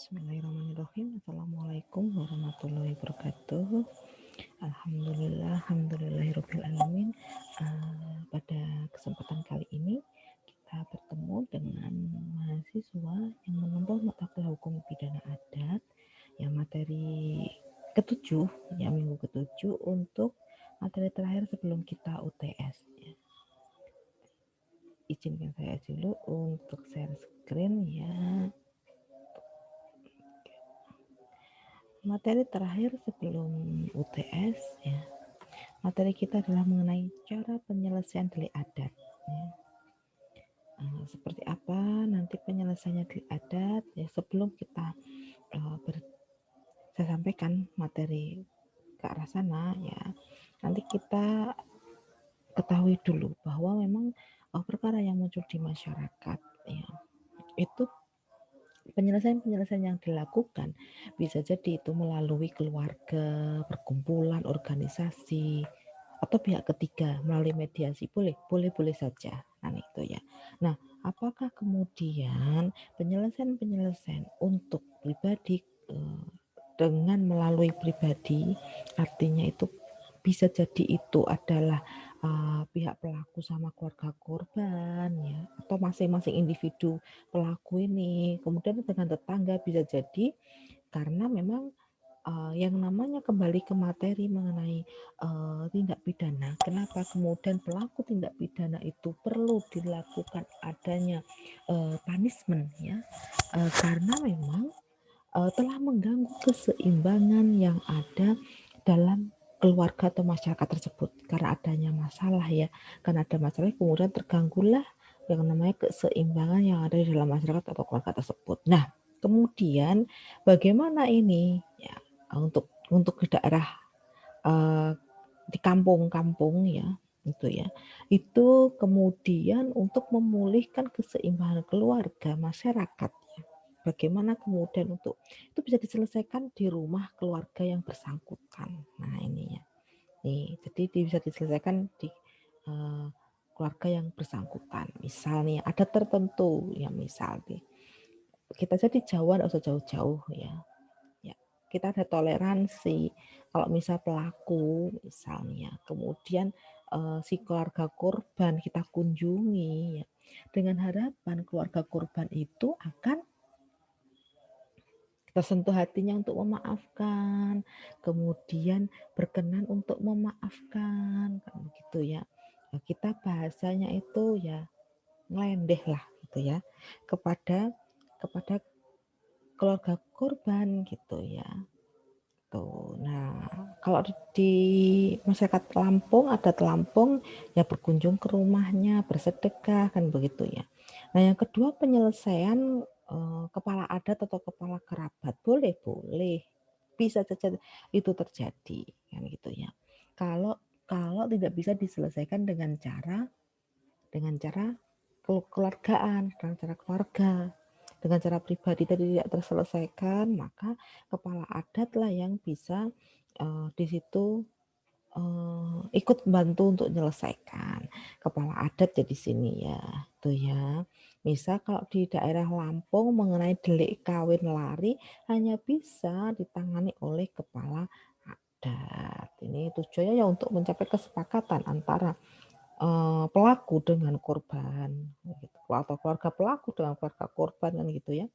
Bismillahirrahmanirrahim. Assalamualaikum warahmatullahi wabarakatuh. Alhamdulillahirabbil alamin. Pada kesempatan kali ini kita bertemu dengan mahasiswa yang menempuh mata kuliah hukum pidana adat yang materi ketujuh, ya minggu ketujuh untuk materi terakhir sebelum kita UTS. Izinkan saya dulu untuk share screen ya. Materi terakhir sebelum UTS ya. Materi kita adalah mengenai cara penyelesaian delik adat. Ya. Seperti apa nanti penyelesaiannya delik adat ya sebelum kita saya sampaikan materi ke arah sana ya. Nanti kita ketahui dulu bahwa memang perkara yang muncul di masyarakat ya itu penyelesaian yang dilakukan bisa jadi itu melalui keluarga, perkumpulan, organisasi, atau pihak ketiga melalui mediasi boleh saja. Nah itu ya. Nah apakah kemudian penyelesaian untuk pribadi dengan melalui pribadi artinya itu bisa jadi itu adalah pihak pelaku sama keluarga korban ya atau masing-masing individu pelaku ini kemudian dengan tetangga bisa jadi karena memang yang namanya kembali ke materi mengenai tindak pidana. Kenapa kemudian pelaku tindak pidana itu perlu dilakukan adanya punishment ya? Karena memang telah mengganggu keseimbangan yang ada dalam keluarga atau masyarakat tersebut karena adanya masalah ya, karena ada masalah kemudian terganggulah yang namanya keseimbangan yang ada di dalam masyarakat atau keluarga tersebut. Nah, kemudian bagaimana ini ya untuk di daerah di kampung-kampung ya itu kemudian untuk memulihkan keseimbangan keluarga masyarakat ya. Bagaimana kemudian untuk itu bisa diselesaikan di rumah keluarga yang bersangkutan. Nah ini ya, jadi bisa diselesaikan di keluarga yang bersangkutan. Misalnya ada tertentu ya misal nih kita jadi Jawa nggak usah jauh-jauh ya. Kita ada toleransi kalau misal pelaku misalnya kemudian si keluarga korban kita kunjungi ya, dengan harapan keluarga korban itu akan tersentuh hatinya untuk memaafkan, kemudian berkenan untuk memaafkan, kan begitu ya. Nah, kita bahasanya itu ya ngelendeh lah gitu ya kepada keluarga korban gitu ya. Tuh. Nah, kalau di masyarakat Lampung, adat Lampung ya berkunjung ke rumahnya, bersedekah kan begitu ya. Nah, yang kedua penyelesaian kepala adat atau kepala kerabat boleh, bisa saja itu terjadi kan gitu ya. Kalau kalau tidak bisa diselesaikan dengan cara kekeluargaan, dengan cara keluarga, dengan cara pribadi tadi tidak terselesaikan, maka kepala adat lah yang bisa di situ ikut membantu untuk menyelesaikan. Kepala adat ya di sini ya, tuh ya. Misal kalau di daerah Lampung mengenai delik kawin lari hanya bisa ditangani oleh kepala adat. Ini tujuannya ya untuk mencapai kesepakatan antara pelaku dengan korban, gitu. Atau keluarga pelaku dengan keluarga korban kan gitu ya.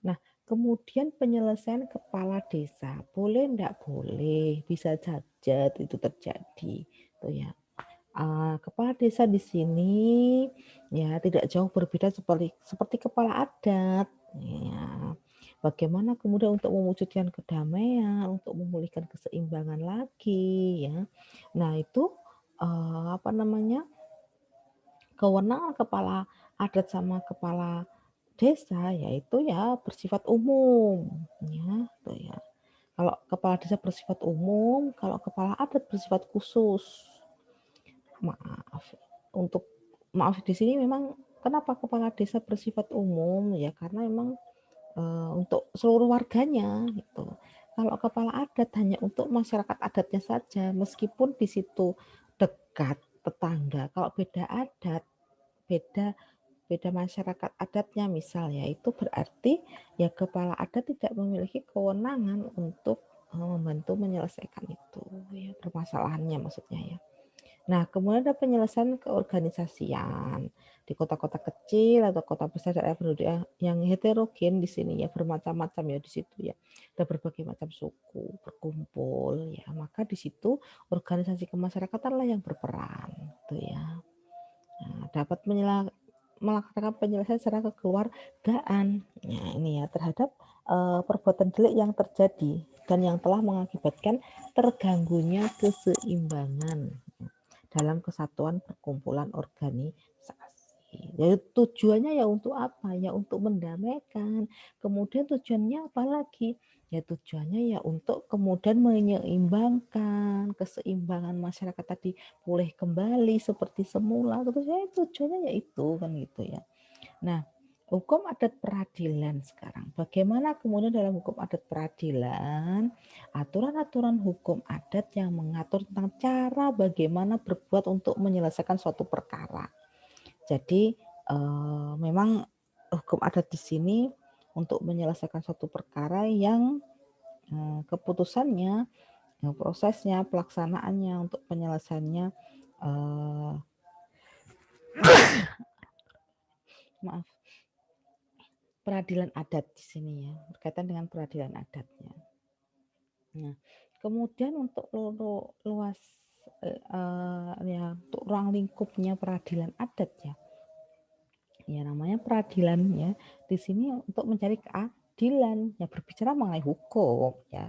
Nah, kemudian penyelesaian kepala desa, boleh enggak? Boleh, bisa saja itu terjadi, tuh ya. Kepala desa di sini ya tidak jauh berbeda seperti kepala adat, ya. Bagaimana kemudian untuk mewujudkan kedamaian, untuk memulihkan keseimbangan lagi, ya. Nah itu apa namanya? Kewenangan kepala adat sama kepala desa yaitu ya bersifat umum ya, tuh ya. Kalau kepala desa bersifat umum, kalau kepala adat bersifat khusus. Maaf. Untuk maaf di sini memang kenapa kepala desa bersifat umum ya karena memang untuk seluruh warganya gitu. Kalau kepala adat hanya untuk masyarakat adatnya saja meskipun di situ dekat tetangga. Kalau beda adat, beda beda masyarakat adatnya misal ya, itu berarti ya kepala adat tidak memiliki kewenangan untuk membantu menyelesaikan itu ya permasalahannya maksudnya ya. Nah, kemudian ada penyelesaian keorganisasian di kota-kota kecil atau kota besar daerah penduduk yang heterogen di sini ya bermacam-macam ya di situ ya. Ada berbagai macam suku berkumpul ya, maka di situ organisasi kemasyarakatan lah yang berperan gitu ya. Nah, dapat melaksanakan penyelesaian secara kekeluargaan. Nah, ini ya terhadap perbuatan delik yang terjadi dan yang telah mengakibatkan terganggunya keseimbangan dalam kesatuan perkumpulan organisasi. Ya, tujuannya ya untuk apa? Ya untuk mendamaikan. Kemudian tujuannya apa lagi? Ya tujuannya ya untuk kemudian menyeimbangkan keseimbangan masyarakat tadi pulih kembali seperti semula. Terus ya tujuannya ya itu kan gitu ya. Nah, hukum adat peradilan sekarang. Bagaimana kemudian dalam hukum adat peradilan, aturan-aturan hukum adat yang mengatur tentang cara bagaimana berbuat untuk menyelesaikan suatu perkara. Jadi memang hukum adat di sini untuk menyelesaikan suatu perkara yang keputusannya, prosesnya, pelaksanaannya untuk penyelesaiannya maaf peradilan adat di sini ya, berkaitan dengan peradilan adatnya. Nah, kemudian untuk luas ya untuk ruang lingkupnya peradilan adat ya. Ya namanya peradilan ya. Di sini untuk mencari keadilan, ya berbicara mengenai hukum ya.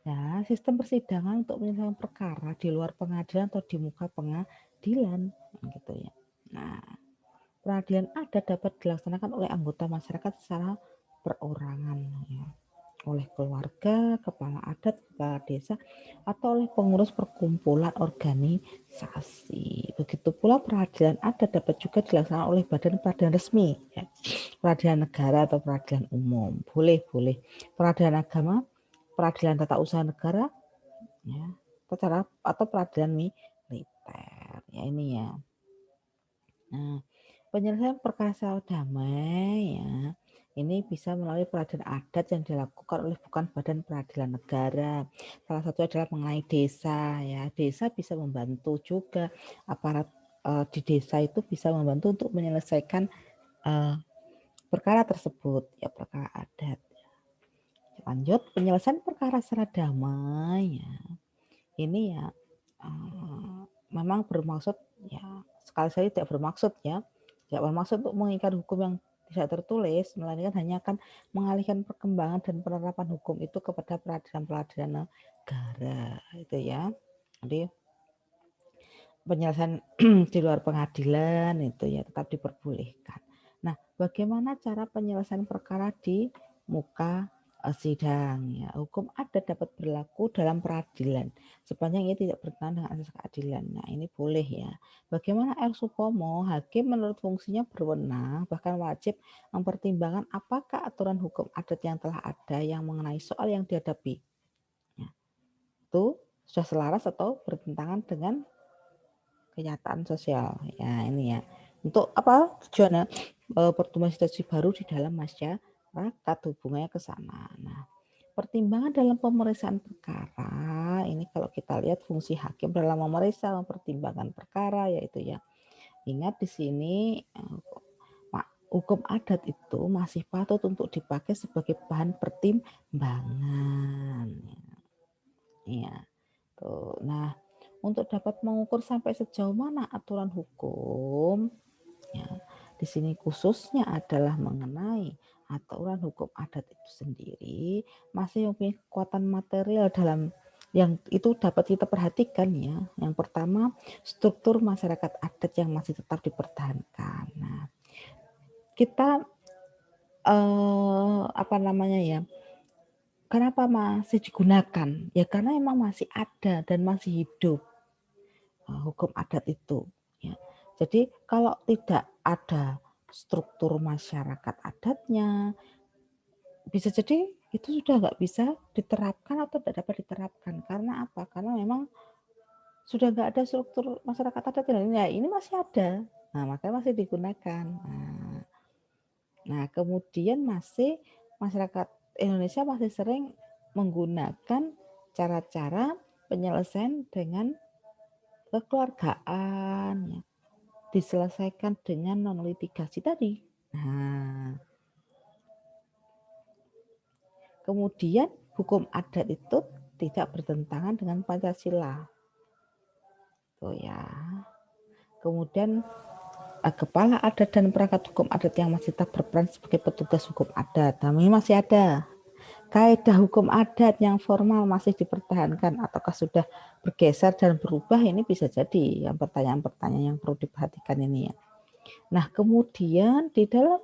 Nah, sistem persidangan untuk menyelesaikan perkara di luar pengadilan atau di muka pengadilan gitu ya. Nah, peradilan adat dapat dilaksanakan oleh anggota masyarakat secara perorangan ya, oleh keluarga, kepala adat, kepala desa, atau oleh pengurus perkumpulan organisasi. Begitu pula peradilan adat dapat juga dilaksanakan oleh badan peradilan resmi, ya. Peradilan negara atau peradilan umum. Boleh. Peradilan agama, peradilan tata usaha negara, ya, atau peradilan militer. Ya ini ya. Nah, penyelesaian perkara secara damai ya, ini bisa melalui peradilan adat yang dilakukan oleh bukan badan peradilan negara. Salah satu adalah mengenai desa ya. Desa bisa membantu juga aparat di desa itu bisa membantu untuk menyelesaikan perkara tersebut ya perkara adat. Lanjut penyelesaian perkara secara damai ya. Ini ya memang bermaksud ya sekali-sekali tidak bermaksud ya. Tidak bermaksud untuk mengikat hukum yang tidak tertulis, melainkan hanya akan mengalihkan perkembangan dan penerapan hukum itu kepada peradilan-peradilan negara itu ya. Jadi penyelesaian di luar pengadilan itu ya tetap diperbolehkan. Nah, bagaimana cara penyelesaian perkara di muka sidang ya? Hukum adat dapat berlaku dalam peradilan sepanjang ia tidak bertentangan dengan asas keadilan. Nah, ini boleh ya. Bagaimana R. Supomo, hakim menurut fungsinya berwenang bahkan wajib mempertimbangkan apakah aturan hukum adat yang telah ada yang mengenai soal yang dihadapi ya, itu sudah selaras atau bertentangan dengan kenyataan sosial ya ini ya untuk apa tujuannya pertumbuhan situasi baru di dalam masyarakat hubungannya ke sana. Nah, pertimbangan dalam pemeriksaan perkara ini kalau kita lihat fungsi hakim dalam memeriksa mempertimbangkan perkara yaitu ya ingat di sini hukum adat itu masih patut untuk dipakai sebagai bahan pertimbangan ya tuh. Nah, untuk dapat mengukur sampai sejauh mana aturan hukum, ya, di sini khususnya adalah mengenai aturan hukum adat itu sendiri masih mempunyai kekuatan material dalam yang itu dapat kita perhatikan ya. Yang pertama, struktur masyarakat adat yang masih tetap dipertahankan. Nah, kita apa namanya ya? Kenapa masih digunakan? Ya karena memang masih ada dan masih hidup hukum adat itu. Ya. Jadi kalau tidak ada struktur masyarakat adatnya, bisa jadi itu sudah nggak bisa diterapkan atau tidak dapat diterapkan. Karena apa? Karena memang sudah nggak ada struktur masyarakat adat ya ini masih ada. Nah, makanya masih digunakan. Nah, kemudian masih masyarakat Indonesia masih sering menggunakan cara-cara penyelesaian dengan kekeluargaan, ya, diselesaikan dengan non litigasi tadi. Nah, kemudian hukum adat itu tidak bertentangan dengan Pancasila. Tuh ya. Kemudian kepala adat dan perangkat hukum adat yang masih tetap berperan sebagai petugas hukum adat. Nah, ini masih ada. Kaidah hukum adat yang formal masih dipertahankan ataukah sudah bergeser dan berubah, ini bisa jadi yang pertanyaan-pertanyaan yang perlu diperhatikan ini ya. Nah, kemudian di dalam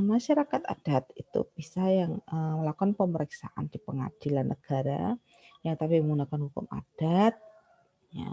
masyarakat adat itu bisa yang melakukan pemeriksaan di pengadilan negara yang tapi menggunakan hukum adat ya.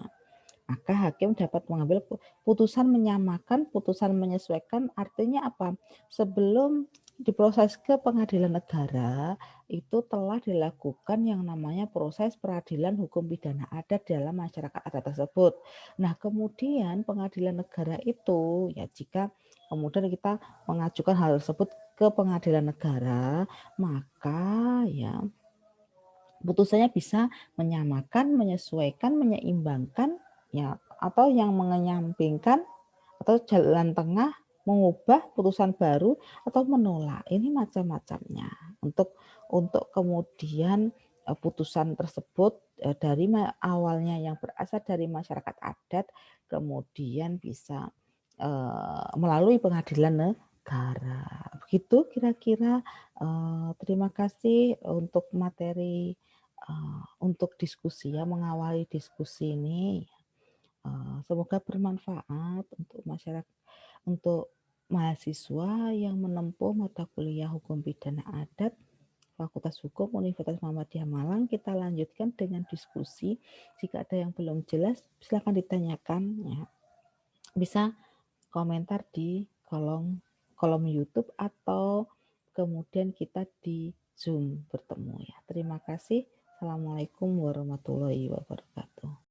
Maka hakim dapat mengambil putusan menyamakan, putusan menyesuaikan, artinya apa? Sebelum diproses ke pengadilan negara, itu telah dilakukan yang namanya proses peradilan hukum pidana adat dalam masyarakat adat tersebut. Nah, kemudian pengadilan negara itu, ya jika kemudian kita mengajukan hal tersebut ke pengadilan negara, maka ya putusannya bisa menyamakan, menyesuaikan, menyeimbangkan, ya, atau yang menyampingkan, atau jalan tengah, mengubah putusan baru, atau menolak. Ini macam-macamnya. Untuk kemudian putusan tersebut dari awalnya yang berasal dari masyarakat adat, kemudian bisa melalui pengadilan negara. Begitu kira-kira. Terima kasih untuk materi untuk diskusi ya, mengawali diskusi ini. Semoga bermanfaat untuk masyarakat, untuk mahasiswa yang menempuh mata kuliah hukum pidana adat Fakultas Hukum Universitas Muhammadiyah Malang. Kita lanjutkan dengan diskusi. Jika ada yang belum jelas, silakan ditanyakan ya. Bisa komentar di kolom YouTube atau kemudian kita di Zoom bertemu ya. Terima kasih. Assalamualaikum warahmatullahi wabarakatuh.